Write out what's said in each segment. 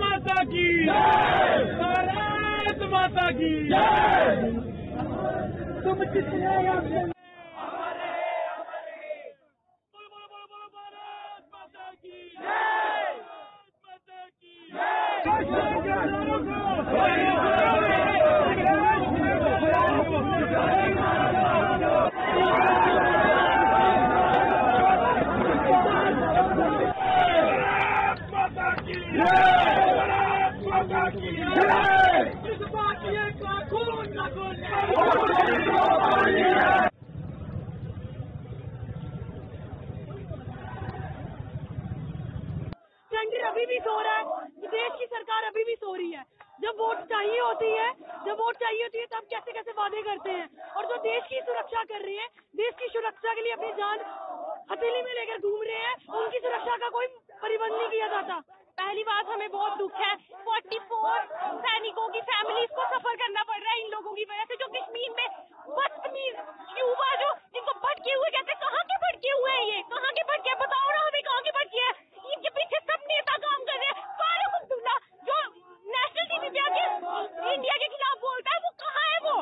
माता की भारत माता की तुम कितने भारत माता की सेंटर अभी भी सो रहा है, देश की सरकार अभी भी सो रही है। जब वोट चाहिए होती है तब कैसे कैसे वादे करते हैं, और जो देश की सुरक्षा कर रहे हैं, देश की सुरक्षा के लिए अपनी जान हथेली में लेकर घूम रहे हैं, उनकी सुरक्षा का कोई प्रबंध नहीं किया जाता। पहली बात हमें बहुत दुख है, 44 सैनिकों की फैमिलीज को सफर करना पड़ रहा है इन लोगों की वजह से, जो कश्मीर में बदतमीज युवा जो जिनको भटके हुए कहते, कहाँ के भटके हुए हैं ये, कहाँ के भटके, बताओ ना हमें कहाँ के भटके हैं। इनके पीछे सब नेता काम कर रहे हैं। फारूक अब्दुल्ला जो नेशनल टीवी पे आके इंडिया के खिलाफ बोलता है, वो कहाँ है? वो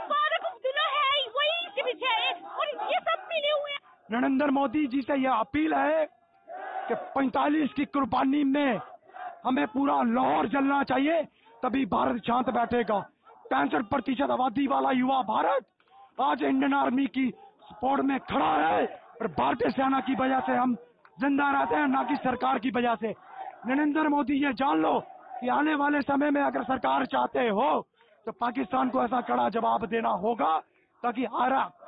फारूक अब्दुल्ला है ही, वही इसके पीछे है, और ये सब मिले हुए हैं। नरेंद्र मोदी जी से यह अपील है कि 45 की कुर्बानी में हमें पूरा लाहौर जलना चाहिए, तभी भारत शांत बैठेगा। 65% आबादी वाला युवा भारत आज इंडियन आर्मी की सपोर्ट में खड़ा है, और भारतीय सेना की वजह से हम जिंदा रहते हैं, ना कि सरकार की वजह से। नरेंद्र मोदी ये जान लो कि आने वाले समय में अगर सरकार चाहते हो तो पाकिस्तान को ऐसा कड़ा जवाब देना होगा, ताकि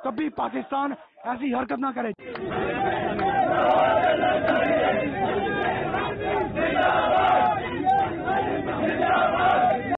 कभी पाकिस्तान ऐसी हरकत ना करे।